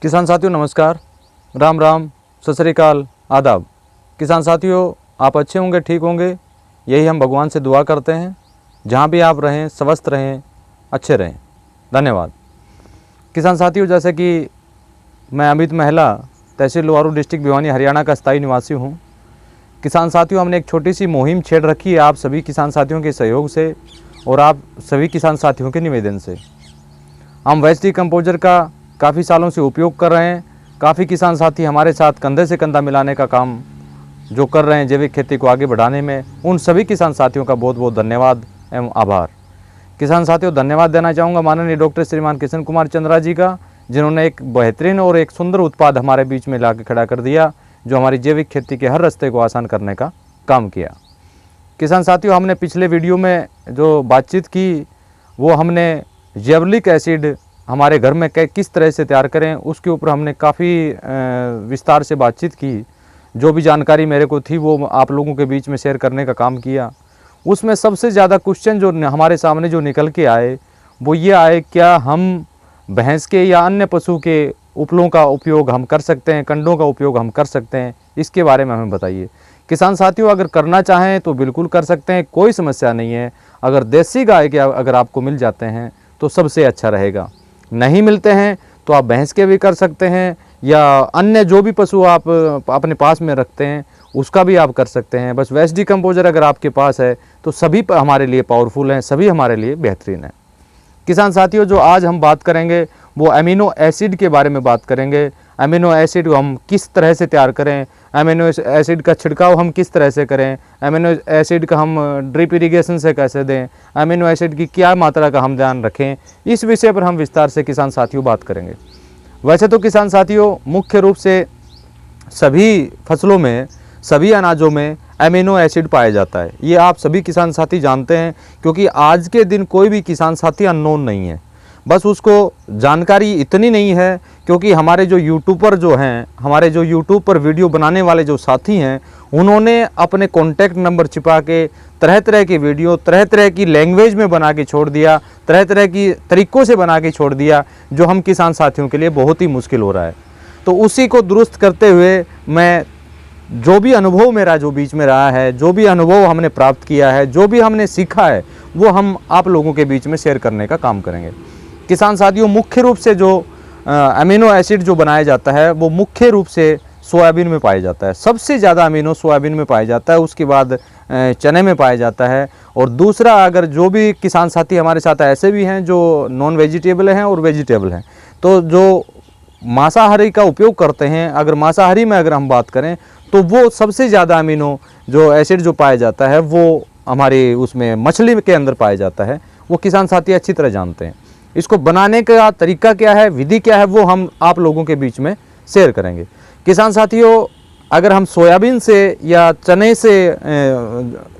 किसान साथियों नमस्कार, राम राम, सत श्री अकाल, आदाब। किसान साथियों, आप अच्छे होंगे, ठीक होंगे, यही हम भगवान से दुआ करते हैं। जहाँ भी आप रहें, स्वस्थ रहें, अच्छे रहें। धन्यवाद। किसान साथियों, जैसे कि मैं अमित महिला, तहसील लोहारू, डिस्ट्रिक्ट भिवानी, हरियाणा का स्थायी निवासी हूँ। किसान साथियों, हमने एक छोटी सी मुहिम छेड़ रखी है आप सभी किसान साथियों के सहयोग से और आप सभी किसान साथियों के निवेदन से। हम वेस्ट डिकम्पोजर का काफ़ी सालों से उपयोग कर रहे हैं। काफ़ी किसान साथी हमारे साथ कंधे से कंधा मिलाने का काम जो कर रहे हैं जैविक खेती को आगे बढ़ाने में, उन सभी किसान साथियों का बहुत बहुत धन्यवाद एवं आभार। किसान साथियों, धन्यवाद देना चाहूँगा माननीय डॉक्टर श्रीमान किशन कुमार चंद्रा जी का, जिन्होंने एक बेहतरीन और एक सुंदर उत्पाद हमारे बीच में ला के खड़ा कर दिया, जो हमारी जैविक खेती के हर रास्ते को आसान करने का काम किया। किसान साथियों, हमने पिछले वीडियो में जो बातचीत की वो हमने जेवलिक एसिड हमारे घर में किस तरह से तैयार करें उसके ऊपर हमने काफ़ी विस्तार से बातचीत की। जो भी जानकारी मेरे को थी वो आप लोगों के बीच में शेयर करने का काम किया। उसमें सबसे ज़्यादा क्वेश्चन जो हमारे सामने जो निकल के आए वो ये आए, क्या हम भैंस के या अन्य पशु के उपलों का उपयोग हम कर सकते हैं, कंडों का उपयोग हम कर सकते हैं? इसके बारे में हमें बताइए। किसान साथियों, अगर करना चाहें तो बिल्कुल कर सकते हैं, कोई समस्या नहीं है। अगर देसी गाय के अगर आपको मिल जाते हैं तो सबसे अच्छा रहेगा। नहीं मिलते हैं तो आप भैंस के भी कर सकते हैं या अन्य जो भी पशु आप अपने पास में रखते हैं उसका भी आप कर सकते हैं। बस वेस्ट डिकम्पोजर अगर आपके पास है तो सभी हमारे लिए पावरफुल हैं, सभी हमारे लिए बेहतरीन है। किसान साथियों, जो आज हम बात करेंगे वो अमीनो एसिड के बारे में बात करेंगे। अमीनो एसिड को हम किस तरह से तैयार करें, अमीनो एसिड का छिड़काव हम किस तरह से करें, अमीनो एसिड का हम ड्रिप इरिगेशन से कैसे दें, अमीनो एसिड की क्या मात्रा का हम ध्यान रखें, इस विषय पर हम विस्तार से किसान साथियों बात करेंगे। वैसे तो किसान साथियों, मुख्य रूप से सभी फसलों में, सभी अनाजों में अमीनो एसिड पाया जाता है। ये आप सभी किसान साथी जानते हैं, क्योंकि आज के दिन कोई भी किसान साथी अननोन नहीं है। बस उसको जानकारी इतनी नहीं है, क्योंकि हमारे जो यूट्यूबर जो हैं, हमारे जो यूट्यूब पर वीडियो बनाने वाले जो साथी हैं, उन्होंने अपने कॉन्टैक्ट नंबर छिपा के तरह तरह की वीडियो तरह तरह की लैंग्वेज में बना के छोड़ दिया, तरह तरह की तरीक़ों से बना के छोड़ दिया, जो हम किसान साथियों के लिए बहुत ही मुश्किल हो रहा है। तो उसी को दुरुस्त करते हुए मैं जो भी अनुभव मेरा जो बीच में रहा है, जो भी अनुभव हमने प्राप्त किया है, जो भी हमने सीखा है, वो हम आप लोगों के बीच में शेयर करने का काम करेंगे। किसान साथियों, मुख्य रूप से जो अमीनो एसिड जो बनाया जाता है वो मुख्य रूप से सोयाबीन में पाया जाता है। सबसे ज़्यादा अमीनो सोयाबीन में पाया जाता है, उसके बाद चने में पाया जाता है। और दूसरा, अगर जो भी किसान साथी हमारे साथ ऐसे भी हैं जो नॉन वेजिटेबल हैं और वेजिटेबल हैं, तो जो मांसाहारी का उपयोग करते हैं, अगर मांसाहारी में अगर हम बात करें तो वो सबसे ज़्यादा अमीनो जो एसिड जो पाया जाता है वो हमारे उसमें मछली के अंदर पाया जाता है। वो किसान साथी अच्छी तरह जानते हैं। इसको बनाने का तरीका क्या है, विधि क्या है, वो हम आप लोगों के बीच में शेयर करेंगे। किसान साथियों, अगर हम सोयाबीन से या चने से,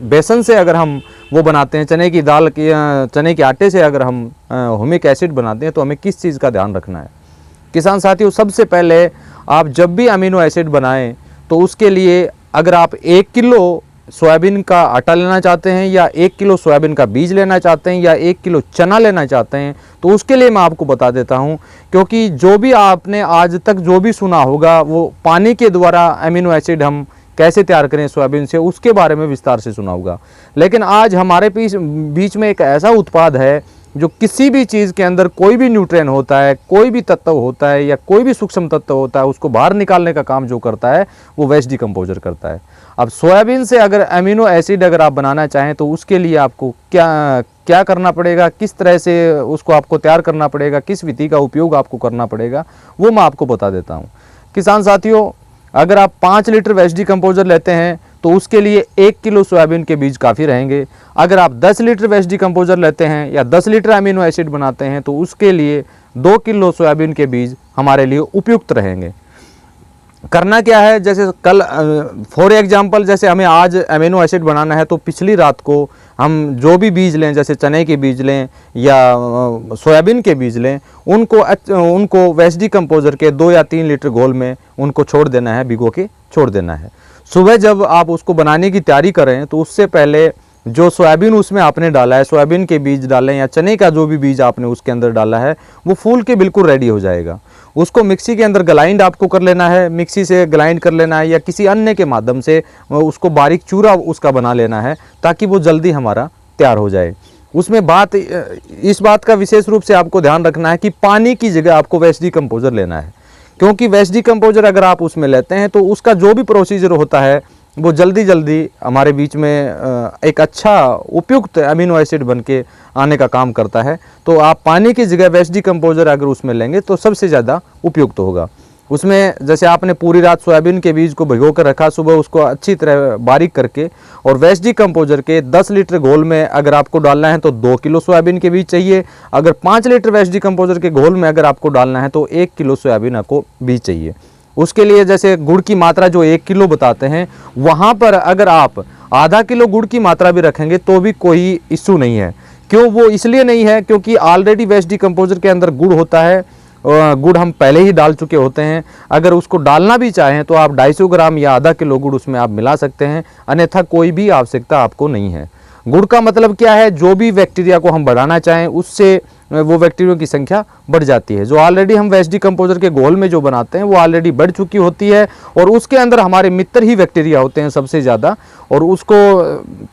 बेसन से अगर हम वो बनाते हैं, चने की दाल की, चने के आटे से अगर हम ह्यूमिक एसिड बनाते हैं, तो हमें किस चीज़ का ध्यान रखना है? किसान साथियों, सबसे पहले आप जब भी अमीनो एसिड बनाएं तो उसके लिए अगर आप 1 किलो सोयाबीन का आटा लेना चाहते हैं या 1 किलो सोयाबीन का बीज लेना चाहते हैं या 1 किलो चना लेना चाहते हैं, तो उसके लिए मैं आपको बता देता हूं, क्योंकि जो भी आपने आज तक जो भी सुना होगा वो पानी के द्वारा अमीनो एसिड हम कैसे तैयार करें सोयाबीन से, उसके बारे में विस्तार से सुना होगा। लेकिन आज हमारे बीच में एक ऐसा उत्पाद है जो किसी भी चीज़ के अंदर कोई भी न्यूट्रिएंट होता है, कोई भी तत्व होता है या कोई भी सूक्ष्म तत्व होता है, उसको बाहर निकालने का काम जो करता है वो वेस्ट डिकम्पोजर करता है। अब सोयाबीन से अगर अमीनो एसिड अगर आप बनाना चाहें तो उसके लिए आपको क्या करना पड़ेगा, किस तरह से उसको आपको तैयार करना पड़ेगा, किस विधि का उपयोग आपको करना पड़ेगा, वो मैं आपको बता देता हूँ। किसान साथियों, अगर आप 5 लीटर वेस्ट डिकम्पोजर लेते हैं तो उसके लिए 1 किलो सोयाबीन के बीज काफ़ी रहेंगे। अगर आप 10 लीटर वेस्ट डिकम्पोजर लेते हैं या 10 लीटर अमीनो एसिड बनाते हैं तो उसके लिए 2 किलो सोयाबीन के बीज हमारे लिए उपयुक्त रहेंगे। करना क्या है, जैसे कल फॉर एग्जांपल जैसे हमें आज अमीनो एसिड बनाना है तो पिछली रात को हम जो भी बीज लें, जैसे चने के बीज लें या सोयाबीन के बीज लें, उनको वेस्ट डिकम्पोजर के 2 या 3 लीटर घोल में उनको छोड़ देना है, भिगो के छोड़ देना है। सुबह जब आप उसको बनाने की तैयारी करें तो उससे पहले जो सोयाबीन उसमें आपने डाला है, सोयाबीन के बीज डालें या चने का जो भी बीज आपने उसके अंदर डाला है, वो फूल के बिल्कुल रेडी हो जाएगा। उसको मिक्सी के अंदर ग्राइंड आपको कर लेना है, मिक्सी से ग्राइंड कर लेना है या किसी अन्य के माध्यम से उसको बारीक चूरा उसका बना लेना है, ताकि वो जल्दी हमारा तैयार हो जाए। उसमें इस बात का विशेष रूप से आपको ध्यान रखना है कि पानी की जगह आपको वेस्ट डिकम्पोजर लेना है, क्योंकि वेस्ट डिकम्पोजर अगर आप उसमें लेते हैं तो उसका जो भी प्रोसीजर होता है वो जल्दी हमारे बीच में एक अच्छा उपयुक्त अमीनो एसिड बन के आने का काम करता है। तो आप पानी की जगह वेस्ट डिकम्पोजर अगर उसमें लेंगे तो सबसे ज़्यादा उपयुक्त होगा। उसमें जैसे आपने पूरी रात सोयाबीन के बीज को भिगो कर रखा, सुबह उसको अच्छी तरह बारीक करके और वेस्ट डिकम्पोजर के 10 लीटर घोल में अगर आपको डालना है तो 2 किलो सोयाबीन के बीज चाहिए। अगर 5 लीटर वेस्ट डिकम्पोजर के घोल में अगर आपको डालना है तो 1 किलो सोयाबीन आपको बीज चाहिए। उसके लिए जैसे गुड़ की मात्रा जो 1 किलो बताते हैं, वहाँ पर अगर आप आधा किलो गुड़ की मात्रा भी रखेंगे तो भी कोई इशू नहीं है। क्यों? वो इसलिए नहीं है क्योंकि ऑलरेडी वेस्ट डिकम्पोजर के अंदर गुड़ होता है, गुड़ हम पहले ही डाल चुके होते हैं। अगर उसको डालना भी चाहें तो आप 250 ग्राम या आधा किलो गुड़ उसमें आप मिला सकते हैं, अन्यथा कोई भी आवश्यकता आपको नहीं है। गुड़ का मतलब क्या है? जो भी बैक्टीरिया को हम बढ़ाना चाहें उससे वो बैक्टीरिया की संख्या बढ़ जाती है। जो ऑलरेडी हम वेस्ट डिकम्पोजर के घोल में जो बनाते हैं वो ऑलरेडी बढ़ चुकी होती है और उसके अंदर हमारे मित्र ही बैक्टीरिया होते हैं सबसे ज़्यादा, और उसको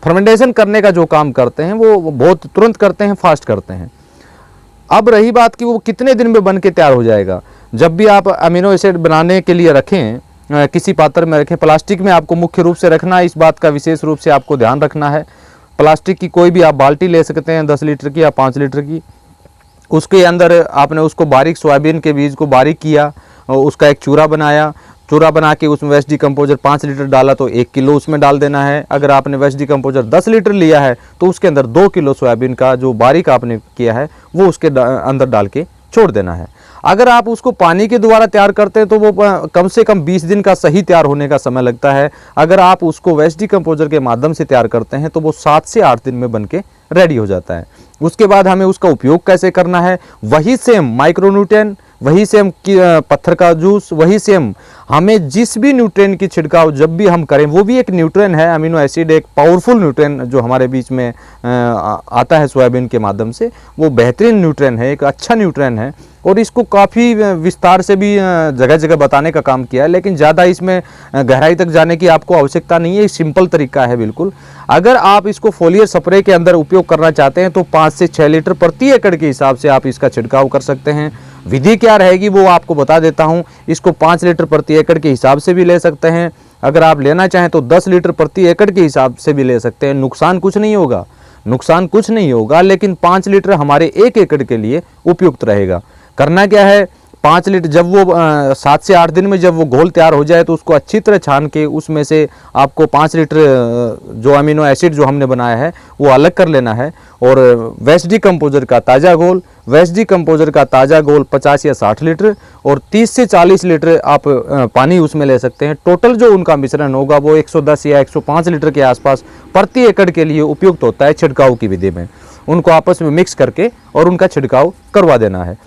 फर्मेंटेशन करने का जो काम करते हैं वो बहुत तुरंत करते हैं, फास्ट करते हैं। अब रही बात कि वो कितने दिन में बन के तैयार हो जाएगा। जब भी आप अमीनो एसिड बनाने के लिए रखें, किसी पात्र में रखें, प्लास्टिक में आपको मुख्य रूप से रखना है, इस बात का विशेष रूप से आपको ध्यान रखना है। प्लास्टिक की कोई भी आप बाल्टी ले सकते हैं, 10 लीटर की या 5 लीटर की। उसके अंदर आपने उसको बारीक सोयाबीन के बीज को बारीक किया, उसका एक चूरा बनाया, चूरा बना के उसमें वेस्ट डिकम्पोजर 5 लीटर डाला तो 1 किलो उसमें डाल देना है। अगर आपने वेस्ट डिकम्पोजर 10 लीटर लिया है तो उसके अंदर 2 किलो सोयाबीन का जो बारीक आपने किया है वो उसके अंदर डाल के छोड़ देना है। अगर आप उसको पानी के द्वारा तैयार करते हैं तो वो कम से कम 20 दिन का सही तैयार होने का समय लगता है। अगर आप उसको वेस्ट डिकम्पोजर के माध्यम से तैयार करते हैं तो वो 7 से 8 दिन में बन के रेडी हो जाता है। उसके बाद हमें उसका उपयोग कैसे करना है, वही सेम माइक्रोन्यूट्रिएंट, वही सेम पत्थर का जूस, वही सेम हमें जिस भी न्यूट्रिएंट की छिड़काव जब भी हम करें, वो भी एक न्यूट्रिएंट है। अमीनो एसिड एक पावरफुल न्यूट्रिएंट जो हमारे बीच में आता है सोयाबीन के माध्यम से, वो बेहतरीन न्यूट्रिएंट है, एक अच्छा न्यूट्रिएंट है और इसको काफ़ी विस्तार से भी जगह जगह बताने का काम किया है, लेकिन ज़्यादा इसमें गहराई तक जाने की आपको आवश्यकता नहीं है। सिंपल तरीका है बिल्कुल। अगर आप इसको फोलियर स्प्रे के अंदर उपयोग करना चाहते हैं तो 5 से 6 लीटर प्रति एकड़ के हिसाब से आप इसका छिड़काव कर सकते हैं। विधि क्या रहेगी वो आपको बता देता हूं। इसको 5 लीटर प्रति एकड़ के हिसाब से भी ले सकते हैं, अगर आप लेना चाहें तो 10 लीटर प्रति एकड़ के हिसाब से भी ले सकते हैं। नुकसान कुछ नहीं होगा, लेकिन 5 लीटर हमारे 1 एकड़ के लिए उपयुक्त रहेगा। करना क्या है, 5 लीटर जब वो 7 से 8 दिन में जब वो घोल तैयार हो जाए तो उसको अच्छी तरह छान के उसमें से आपको 5 लीटर जो अमीनो एसिड जो हमने बनाया है वो अलग कर लेना है और वेस्ट डिकम्पोजर का ताज़ा घोल 50 या 60 लीटर और 30 से 40 लीटर आप पानी उसमें ले सकते हैं। टोटल जो उनका मिश्रण होगा वो 110 या 105 लीटर के आसपास प्रति एकड़ के लिए उपयुक्त होता है छिड़काव की विधि में। उनको आपस में मिक्स करके और उनका छिड़काव करवा देना है।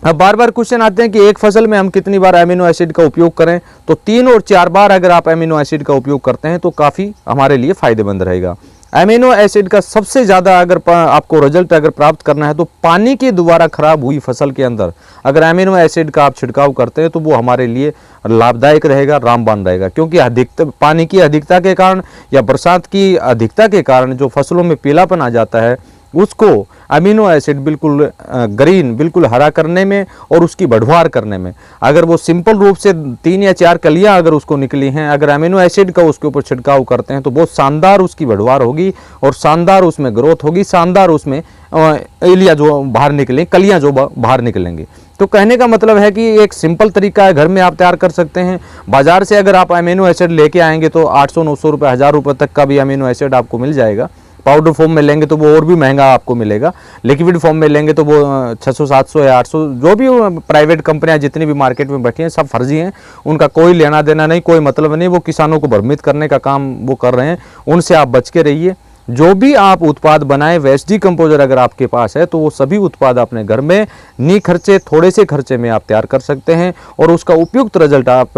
अब बार बार क्वेश्चन आते हैं कि एक फसल में हम कितनी बार अमीनो एसिड का उपयोग करें, तो 3 और 4 बार अगर आप अमीनो एसिड का उपयोग करते हैं तो काफ़ी हमारे लिए फ़ायदेमंद रहेगा। अमीनो एसिड का सबसे ज़्यादा अगर आपको रिजल्ट अगर प्राप्त करना है तो पानी के द्वारा खराब हुई फसल के अंदर अगर अमीनो एसिड का आप छिड़काव करते हैं तो वो हमारे लिए लाभदायक रहेगा, रामबाण रहेगा। क्योंकि पानी की अधिकता के कारण या बरसात की अधिकता के कारण जो फसलों में पीलापन आ जाता है उसको अमीनो एसिड बिल्कुल ग्रीन, बिल्कुल हरा करने में और उसकी बढ़वार करने में, अगर वो सिंपल रूप से 3 या 4 कलियां अगर उसको निकली हैं, अगर अमीनो एसिड का उसके ऊपर छिड़काव करते हैं तो बहुत शानदार उसकी बढ़वार होगी और शानदार उसमें ग्रोथ होगी, शानदार उसमें एलिया जो बाहर निकलें, कलियां जो बाहर निकलेंगी। तो कहने का मतलब है कि एक सिंपल तरीका है, घर में आप तैयार कर सकते हैं। बाजार से अगर आप अमीनो एसिड लेके आएंगे तो 800-900 रुपये, 1000 रुपये तक का भी अमीनो एसिड आपको मिल जाएगा। पाउडर फॉर्म में लेंगे तो वो और भी महंगा आपको मिलेगा, लिक्विड फॉर्म में लेंगे तो वो 600-700 या 800, जो भी प्राइवेट कंपनियां जितनी भी मार्केट में बैठी हैं सब फर्जी हैं, उनका कोई लेना देना नहीं, कोई मतलब नहीं, वो किसानों को भ्रमित करने का काम वो कर रहे हैं। उनसे आप बच के रहिए। जो भी आप उत्पाद बनाएं, वेस्ट डिकम्पोजर अगर आपके पास है तो वो सभी उत्पाद अपने घर में थोड़े से खर्चे में आप तैयार कर सकते हैं और उसका उपयुक्त रिजल्ट आप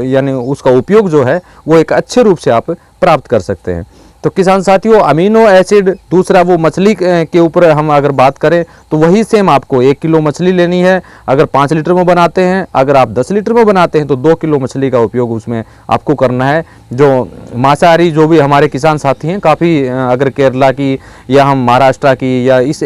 यानी उसका उपयोग जो है वो एक अच्छे रूप से आप प्राप्त कर सकते हैं। तो किसान साथियों अमीनो एसिड, दूसरा वो मछली के ऊपर हम अगर बात करें तो वही सेम आपको 1 किलो मछली लेनी है। अगर 5 लीटर में बनाते हैं, अगर आप 10 लीटर में बनाते हैं तो 2 किलो मछली का उपयोग उसमें आपको करना है। जो मांसाहारी जो भी हमारे किसान साथी हैं, काफ़ी अगर केरला की या हम महाराष्ट्र की या इस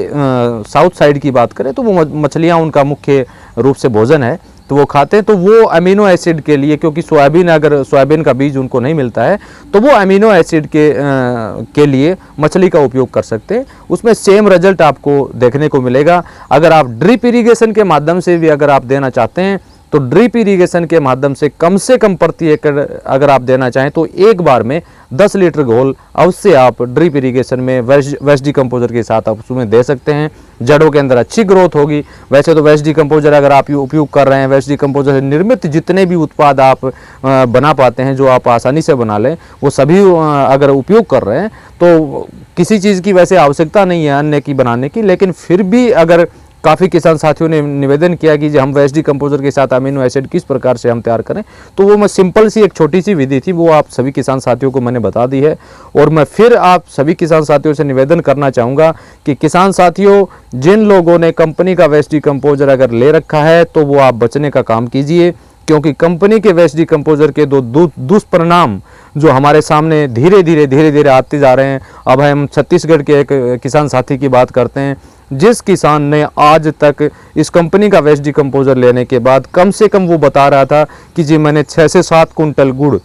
साउथ साइड की बात करें तो वो मछलियाँ उनका मुख्य रूप से भोजन है, तो वो खाते हैं। तो वो अमीनो एसिड के लिए, क्योंकि सोयाबीन, अगर सोयाबीन का बीज उनको नहीं मिलता है तो वो अमीनो एसिड के लिए मछली का उपयोग कर सकते हैं। उसमें सेम रिजल्ट आपको देखने को मिलेगा। अगर आप ड्रिप इरिगेशन के माध्यम से भी अगर आप देना चाहते हैं तो ड्रिप इरिगेशन के माध्यम से कम प्रति एकड़ अगर आप देना चाहें तो एक बार में 10 लीटर घोल अवश्य आप ड्रिप इरिगेशन में वेस्ट डिकम्पोजर के साथ आप उसमें दे सकते हैं। जड़ों के अंदर अच्छी ग्रोथ होगी। वैसे तो वेस्ट डिकम्पोजर अगर आप उपयोग कर रहे हैं, वेस्ट डिकम्पोजर से निर्मित जितने भी उत्पाद आप बना पाते हैं, जो आप आसानी से बना लें, वो सभी अगर उपयोग कर रहे हैं तो किसी चीज़ की वैसे आवश्यकता नहीं है अन्य की बनाने की। लेकिन फिर भी अगर काफ़ी किसान साथियों ने निवेदन किया कि हम वेस्ट डिकम्पोजर के साथ अमीनो एसिड किस प्रकार से हम तैयार करें, तो वो मैं सिंपल सी एक छोटी सी विधि थी, वो आप सभी किसान साथियों को मैंने बता दी है। और मैं फिर आप सभी किसान साथियों से निवेदन करना चाहूँगा कि किसान साथियों, जिन लोगों ने कंपनी का वेस्ट डिकम्पोजर अगर ले रखा है तो वो आप बचने का काम कीजिए, क्योंकि कंपनी के वेस्ट डिकम्पोजर के दो दुष्परिणाम जो हमारे सामने धीरे धीरे आते जा रहे हैं। अब हम छत्तीसगढ़ के एक किसान साथी की बात करते हैं, जिस किसान ने आज तक इस कंपनी का वेस्ट डिकम्पोजर लेने के बाद कम से कम वो बता रहा था कि जी मैंने 6 से 7 कुंटल गुड़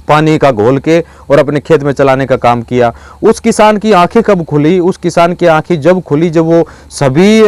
पानी का घोल के और अपने खेत में चलाने का काम किया। उस किसान की आंखें कब खुली? उस किसान की आंखें जब खुली जब वो सभी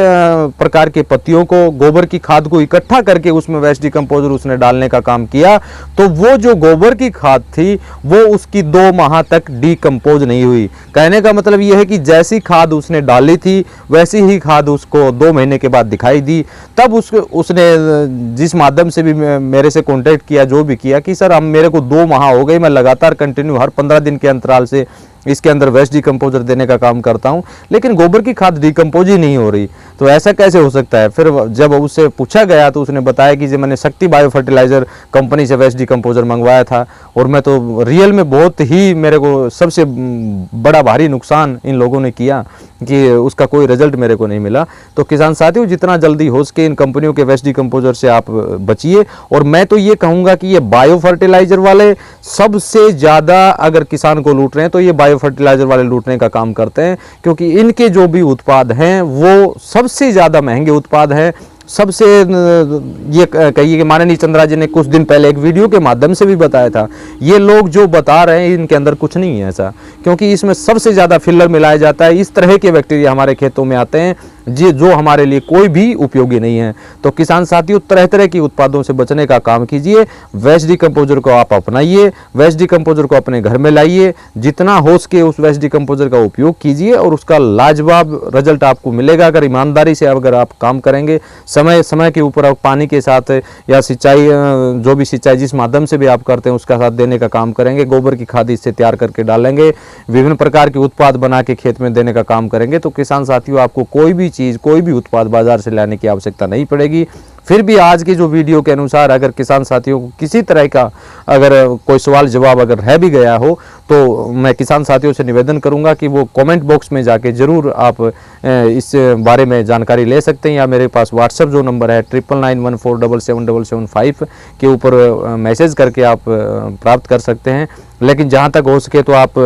प्रकार के पत्तियों को, गोबर की खाद को इकट्ठा करके उसमें वेस्ट डिकम्पोजर उसने डालने का काम किया। तो वो जो गोबर की खाद थी वो उसकी 2 माह तक डिकम्पोज नहीं हुई। कहने का मतलब ये है कि जैसी खाद उसने डाली थी वैसी ही खाद उसको 2 महीने के बाद दिखाई दी। तब उसने जिस माध्यम से भी मेरे से कॉन्टेक्ट किया, जो भी किया, कि सर हम मेरे को 2 माह हो गए, मैं लगातार कंटिन्यू हर 15 दिन के अंतराल से इसके अंदर वेस्ट डिकम्पोजर देने का काम करता हूं, लेकिन गोबर की खाद डिकम्पोज ही नहीं हो रही, तो ऐसा कैसे हो सकता है? फिर जब उससे पूछा गया तो उसने बताया कि मैंने शक्ति बायो फर्टिलाइजर कंपनी से वेस्ट डिकम्पोजर मंगवाया था और मैं तो रियल में बहुत ही, मेरे को सबसे बड़ा भारी नुकसान इन लोगों ने किया कि उसका कोई रिजल्ट मेरे को नहीं मिला। तो किसान साथियों, जितना जल्दी हो सके इन कंपनियों के वेस्ट डिकम्पोजर से आप बचिए। और मैं तो ये कहूँगा कि ये बायो फर्टिलाइजर वाले सबसे ज़्यादा अगर किसान को लूट रहे हैं तो ये बायो फर्टिलाइजर वाले लूटने का काम करते हैं, क्योंकि इनके जो भी उत्पाद हैं वो सबसे ज़्यादा महंगे उत्पाद हैं। सबसे ये कहिए कि माननीय चंद्रा जी ने कुछ दिन पहले एक वीडियो के माध्यम से भी बताया था, ये लोग जो बता रहे हैं इनके अंदर कुछ नहीं है ऐसा, क्योंकि इसमें सबसे ज़्यादा फिलर मिलाया जाता है। इस तरह के बैक्टीरिया हमारे खेतों में आते हैं जो हमारे लिए कोई भी उपयोगी नहीं है। तो किसान साथियों, तरह तरह के उत्पादों से बचने का काम कीजिए। वेस्ट डिकम्पोजर को आप अपनाइए, वेस्ट डिकम्पोजर को अपने घर में लाइए, जितना हो सके उस वेस्ट डिकम्पोजर का उपयोग कीजिए और उसका लाजवाब रिजल्ट आपको मिलेगा अगर ईमानदारी से अगर आप काम करेंगे। समय के ऊपर आप पानी के साथ या सिंचाई, जो भी सिंचाई जिस माध्यम से भी आप करते हैं उसका साथ देने का काम करेंगे, गोबर की खाद इससे तैयार करके डालेंगे, विभिन्न प्रकार के उत्पाद बना के खेत में देने का काम करेंगे, तो किसान साथियों आपको कोई भी चीज़, कोई भी उत्पाद बाजार से लाने की आवश्यकता नहीं पड़ेगी। फिर भी आज की जो वीडियो के अनुसार अगर किसान साथियों को किसी तरह का अगर कोई सवाल जवाब अगर है भी गया हो तो मैं किसान साथियों से निवेदन करूंगा कि वो कमेंट बॉक्स में जाके ज़रूर आप इस बारे में जानकारी ले सकते हैं, या मेरे पास व्हाट्सएप जो नंबर है 9991477775 के ऊपर मैसेज करके आप प्राप्त कर सकते हैं। लेकिन जहाँ तक हो सके तो आप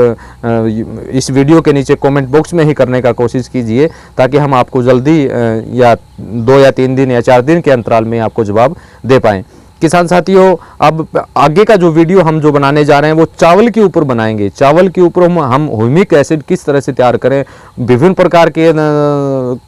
इस वीडियो के नीचे कमेंट बॉक्स में ही करने का कोशिश कीजिए, ताकि हम आपको जल्दी या 2 या 3 दिन या 4 दिन के अंतराल में आपको जवाब दे पाएँ। किसान साथियों, अब आगे का जो वीडियो हम जो बनाने जा रहे हैं वो चावल के ऊपर बनाएंगे। चावल के ऊपर हम ह्यूमिक एसिड किस तरह से तैयार करें, विभिन्न प्रकार के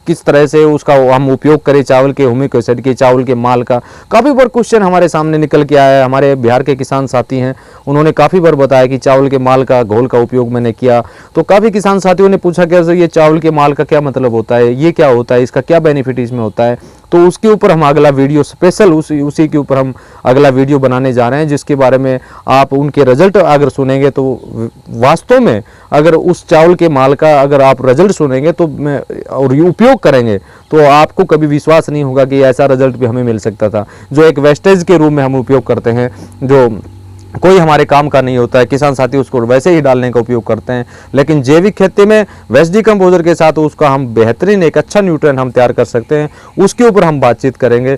किस तरह से उसका हम उपयोग करें, चावल के ह्यूमिक एसिड के, चावल के माल का। काफ़ी बार क्वेश्चन हमारे सामने निकल के आया है, हमारे बिहार के किसान साथी हैं, उन्होंने काफ़ी बार बताया कि चावल के माल का घोल का उपयोग मैंने किया। तो काफ़ी किसान साथियों ने पूछा कि ये चावल के माल का क्या मतलब होता है, ये क्या होता है, इसका क्या बेनिफिट इसमें होता है। तो उसके ऊपर हम अगला वीडियो स्पेशल उसी के ऊपर हम अगला वीडियो बनाने जा रहे हैं, जिसके बारे में आप उनके रिजल्ट अगर सुनेंगे तो वास्तव में अगर उस चावल के माल का अगर आप रिजल्ट सुनेंगे तो और उपयोग करेंगे तो आपको कभी विश्वास नहीं होगा कि ऐसा रिजल्ट भी हमें मिल सकता था। जो एक वेस्टेज के रूप में हम उपयोग करते हैं, जो कोई हमारे काम का नहीं होता है। किसान साथी उसको वैसे ही डालने का उपयोग करते हैं, लेकिन जैविक खेती में वेस्ट डिकम्पोजर के साथ उसका हम बेहतरीन एक अच्छा न्यूट्रिएंट हम तैयार कर सकते हैं। उसके ऊपर हम बातचीत करेंगे।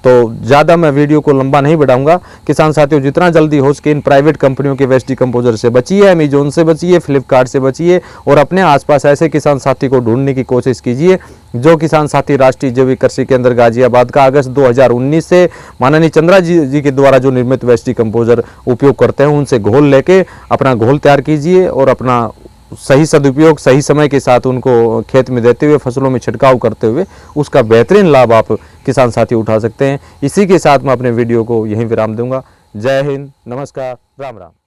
तो ज़्यादा मैं वीडियो को लंबा नहीं बढ़ाऊंगा। किसान साथियों, जितना जल्दी हो सके इन प्राइवेट कंपनियों के वेस्ट डिकम्पोजर से बचिए, अमेजोन से बचिए, फ्लिपकार्ट से बचिए और अपने आसपास ऐसे किसान साथी को ढूंढने की कोशिश कीजिए जो किसान साथी राष्ट्रीय जैविक कृषि केंद्र गाजियाबाद का अगस्त 2019 से माननीय चंद्रा जी के द्वारा जो निर्मित वेस्ट डिकम्पोजर उपयोग करते हैं, उनसे घोल लेके अपना घोल तैयार कीजिए और अपना सही सदुपयोग सही समय के साथ उनको खेत में देते हुए, फसलों में छिड़काव करते हुए उसका बेहतरीन लाभ आप किसान साथी उठा सकते हैं। इसी के साथ मैं अपने वीडियो को यहीं विराम दूंगा। जय हिंद, नमस्कार, राम राम।